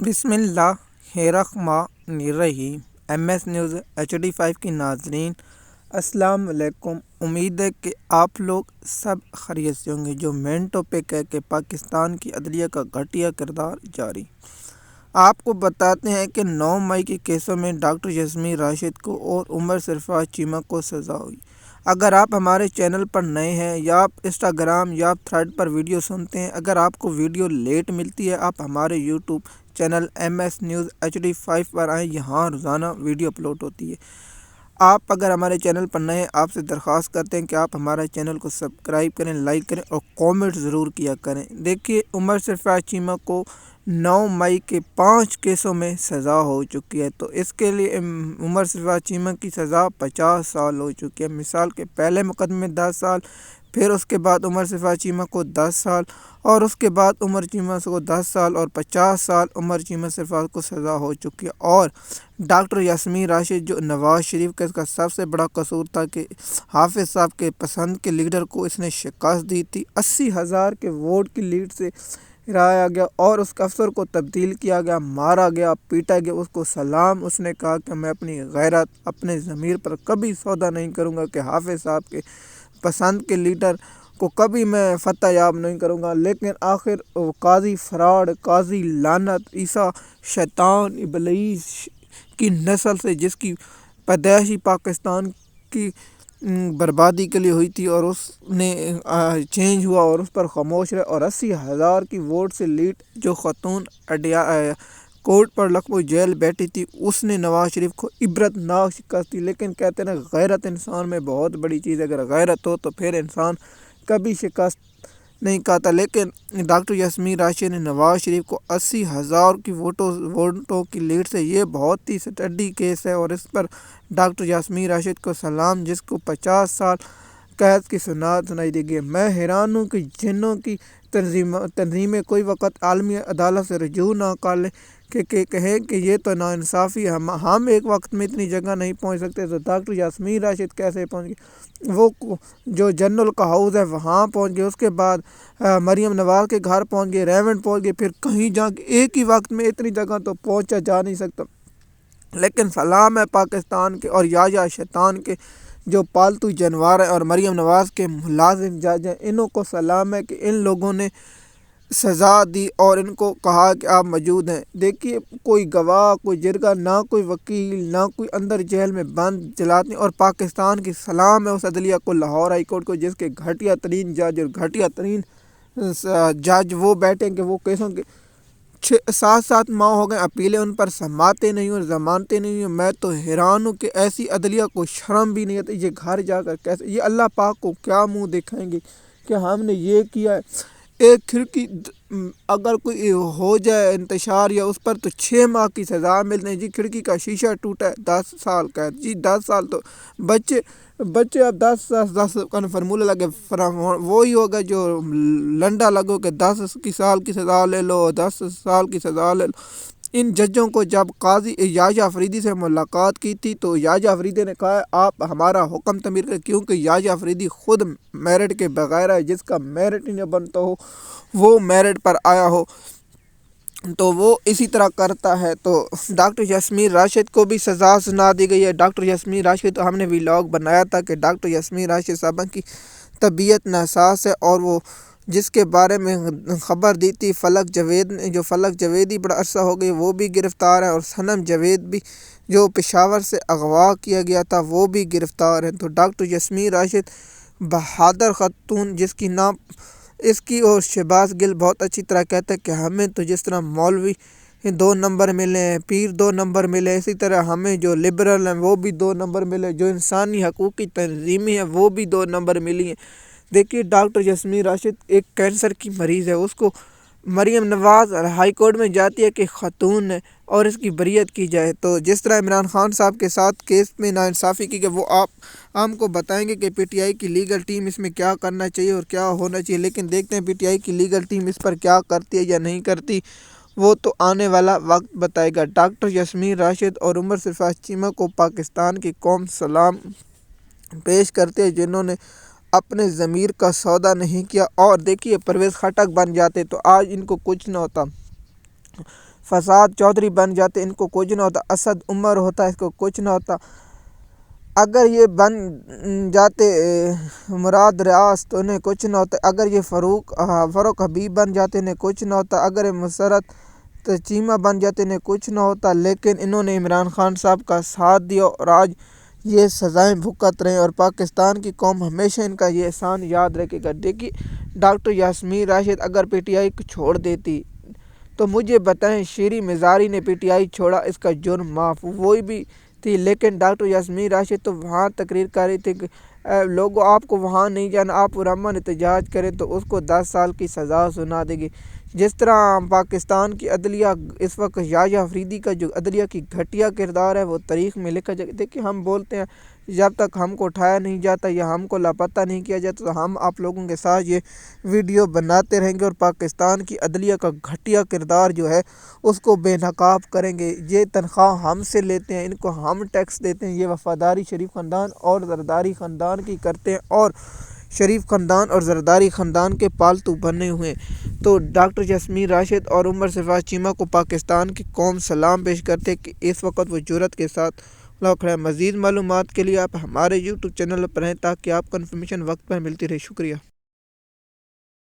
بسم اللہ الرحمن الرحیم۔ MS نیوز HD5 کی ناظرین السلام علیکم۔ امید ہے کہ آپ لوگ سب خیریت سے ہوں گے۔ جو مین ٹاپک ہے کہ پاکستان کی عدلیہ کا گھٹیا کردار جاری۔ آپ کو بتاتے ہیں کہ 9 مئی کے کیسوں میں ڈاکٹر یاسمین راشد کو اور عمر سرفراز چیمہ کو سزا ہوئی۔ اگر آپ ہمارے چینل پر نئے ہیں یا آپ انسٹاگرام یا آپ تھریڈ پر ویڈیو سنتے ہیں، اگر آپ کو ویڈیو لیٹ ملتی ہے، آپ ہمارے YouTube channel MS news HD5 پر آئیں، یہاں روزانہ ویڈیو اپلوڈ ہوتی ہے۔ آپ اگر ہمارے چینل پر نئے ہیں، آپ سے درخواست کرتے ہیں کہ آپ ہمارے چینل کو سبسکرائب کریں، لائک کریں اور کامنٹ ضرور کیا کریں۔ دیکھیے، عمر سرفراز چیمہ کو 9 مئی کے 5 کیسوں میں سزا ہو چکی ہے، تو اس کے لیے عمر سرفراز چیمہ کی سزا 50 سال ہو چکی ہے۔ مثال کے پہلے مقدمے میں 10 سال، پھر اس کے بعد عمر سرفراز چیمہ کو 10 سال، اور اس کے بعد عمر چیمہ کو 10 سال اور 50 سال عمر چیمہ سرفراز کو سزا ہو چکی ہے۔ اور ڈاکٹر یاسمین راشد، جو نواز شریف کا اس کا سب سے بڑا قصور تھا کہ حافظ صاحب کے پسند کے لیڈر کو اس نے شکست دی تھی، 80,000 کے ووٹ کی لیڈ سے ہرایا گیا اور اس افسر کو تبدیل کیا گیا، مارا گیا، پیٹا گیا، اس کو سلام۔ اس نے کہا کہ میں اپنی غیرت، اپنے ضمیر پر کبھی سودا نہیں کروں گا کہ حافظ صاحب کے پسند کے لیڈر کو کبھی میں فتح یاب نہیں کروں گا۔ لیکن آخر قاضی فراڈ، قاضی لعنت، عیسیٰ شیطان ابلیس کی نسل سے، جس کی پیدائش پاکستان کی بربادی کے لیے ہوئی تھی، اور اس نے چینج ہوا اور اس پر خاموش رہے، اور 80,000 کی ووٹ سے لیڈ جو خاتون کورٹ پر لکھنؤ جیل بیٹھی تھی، اس نے نواز شریف کو عبرتناک شکست دی۔ لیکن کہتے ہیں غیرت انسان میں بہت بڑی چیز ہے، اگر غیرت ہو تو پھر انسان کبھی شکست نہیں کھاتا۔ لیکن ڈاکٹر یاسمین راشد نے نواز شریف کو 80,000 کی ووٹوں کی لیڈ سے، یہ بہت ہی سٹڈی کیس ہے، اور اس پر ڈاکٹر یاسمین راشد کو سلام، جس کو 50 سال قید کی سنائی دی گئی۔ میں حیران ہوں کہ جنوں کی تنظیمیں کوئی وقت عالمی عدالت سے رجوع نہ کر لیں کہ کہیں کہ یہ تو ناانصافی ہے، ہم ایک وقت میں اتنی جگہ نہیں پہنچ سکتے، تو ڈاکٹر یاسمین راشد کیسے پہنچ گئی؟ وہ جو جنرل کا ہاؤس ہے وہاں پہنچ گئے، اس کے بعد مریم نواز کے گھر پہنچ گئے، ریونڈ پہنچ گئے، پھر کہیں جا کے ایک ہی وقت میں اتنی جگہ تو پہنچا جا نہیں سکتا۔ لیکن سلام ہے پاکستان کے اور یا شیطان کے جو پالتو جانور ہیں، اور مریم نواز کے ملازم جج ہیں، انہوں کو سلام ہے کہ ان لوگوں نے سزا دی اور ان کو کہا کہ آپ موجود ہیں۔ دیکھیے، کوئی گواہ، کوئی جرگہ، نہ کوئی وکیل، نہ کوئی اندر جیل میں بند جلاتے، اور پاکستان کی سلام ہے اس عدلیہ کو، لاہور ہائی کورٹ کو، جس کے گھٹیا ترین جج اور گھٹیا ترین جج وہ بیٹھے کہ وہ کیسوں کے 7 ماہ ہو گئے، اپیلیں ان پر سماعتیں نہیں اور ضمانتیں نہیں ہیں۔ میں تو حیران ہوں کہ ایسی عدلیہ کو شرم بھی نہیں آتی۔ یہ گھر جا کر کیسے، یہ اللہ پاک کو کیا منہ دکھائیں گے کہ ہم نے یہ کیا ہے؟ ایک کھڑکی اگر کوئی ہو جائے انتشار یا اس پر، تو 6 ماہ کی سزا ملتے ہیں۔ جی کھڑکی کا شیشہ ٹوٹا ہے، 10 سال قید۔ جی 10 سال تو بچے اب 10 کا فارمولہ لگے، وہی ہوگا جو لنڈا لگو کہ 10 سال کی سزا لے لو، 10 سال کی سزا لے لو۔ ان ججوں کو جب قاضی یحییٰ آفریدی سے ملاقات کی تھی، تو یحییٰ آفریدی نے کہا آپ ہمارا حکم تعمیر کریں، کیونکہ یحییٰ آفریدی خود میرٹ کے بغیر ہے، جس کا میرٹ ہی نہ بنتا ہو وہ میرٹ پر آیا ہو تو وہ اسی طرح کرتا ہے۔ تو ڈاکٹر یاسمین راشد کو بھی سزا سنا دی گئی ہے۔ ڈاکٹر یاسمین راشد، ہم نے ولاگ بنایا تھا کہ ڈاکٹر یاسمین راشد صاحبہ کی طبیعت ناساز ہے، اور وہ جس کے بارے میں خبر دی تھی فلک جاوید نے، جو فلک جاویدی بڑا عرصہ ہو گئی، وہ بھی گرفتار ہے، اور صنم جاوید بھی جو پشاور سے اغوا کیا گیا تھا وہ بھی گرفتار ہے۔ تو ڈاکٹر یاسمین راشد بہادر خاتون، جس کی نام اس کی اور شہباز گل بہت اچھی طرح کہتے ہیں کہ ہمیں تو جس طرح مولوی 2 نمبر ملے ہیں، پیر 2 نمبر ملے، اسی طرح ہمیں جو لبرل ہیں وہ بھی 2 نمبر ملے، جو انسانی حقوق کی تنظیمیں ہیں وہ بھی 2 نمبر ملی ہیں۔ دیکھیے، ڈاکٹر یاسمین راشد ایک کینسر کی مریض ہے، اس کو مریم نواز ہائی کورٹ میں جاتی ہے کہ خاتون ہے اور اس کی بریت کی جائے۔ تو جس طرح عمران خان صاحب کے ساتھ کیس میں ناانصافی کی گئی، وہ آپ ہم کو بتائیں گے کہ PTI کی لیگل ٹیم اس میں کیا کرنا چاہیے اور کیا ہونا چاہیے۔ لیکن دیکھتے ہیں PTI کی لیگل ٹیم اس پر کیا کرتی ہے یا نہیں کرتی، وہ تو آنے والا وقت بتائے گا۔ ڈاکٹر یاسمین راشد اور عمر سرفراز چیمہ کو پاکستان کی قوم سلام پیش کرتے ہیں، جنہوں نے اپنے ضمیر کا سودا نہیں کیا۔ اور دیکھیے، پرویز خٹک بن جاتے تو آج ان کو کچھ نہ ہوتا۔ فساد چودھری بن جاتے، ان کو کچھ نہ ہوتا، اسد عمر ہوتا، اس کو کچھ نہ ہوتا، اگر یہ بن جاتے مراد ریاض تو انہیں کچھ نہ ہوتا، اگر یہ فاروق حبیب بن جاتے انہیں کچھ نہ ہوتا، اگر یہ مسرت چیمہ بن جاتے انہیں کچھ نہ ہوتا، لیکن انہوں نے عمران خان صاحب کا ساتھ دیا اور آج یہ سزائیں بھگت رہے ہیں، اور پاکستان کی قوم ہمیشہ ان کا یہ احسان یاد رکھے گا۔ دیکھیے ڈاکٹر یاسمین راشد اگر پی ٹی آئی کو چھوڑ دیتی تو مجھے بتائیں شیریں مزاری نے پی ٹی آئی چھوڑا، اس کا جرم معاف، وہی بھی تھی، لیکن ڈاکٹر یاسمین راشد تو وہاں تقریر کر رہی تھی کہ لوگوں آپ کو وہاں نہیں جانا، آپ پرامن احتجاج کریں تو اس کو 10 سال کی سزا سنا دے گی۔ جس طرح پاکستان کی عدلیہ اس وقت یحییٰ آفریدی کا جو عدلیہ کی گھٹیا کردار ہے وہ تاریخ میں لکھا جائے گا۔ دیکھیے ہم بولتے ہیں جب تک ہم کو اٹھایا نہیں جاتا یا ہم کو لاپتہ نہیں کیا جاتا تو ہم آپ لوگوں کے ساتھ یہ ویڈیو بناتے رہیں گے اور پاکستان کی عدلیہ کا گھٹیا کردار جو ہے اس کو بے نقاب کریں گے۔ یہ تنخواہ ہم سے لیتے ہیں، ان کو ہم ٹیکس دیتے ہیں، یہ وفاداری شریف خاندان اور زرداری خاندان کی کرتے ہیں اور شریف خاندان اور زرداری خاندان کے پالتو بنے ہوئے ہیں۔ تو ڈاکٹر یاسمین راشد اور عمر سرفراز چیمہ کو پاکستان کی قوم سلام پیش کرتے کہ اس وقت وہ جرأت کے ساتھ کھڑا ہے۔ مزید معلومات کے لیے آپ ہمارے یوٹیوب چینل پر رہیں تاکہ آپ کو انفارمیشن وقت پر ملتی رہے۔ شکریہ۔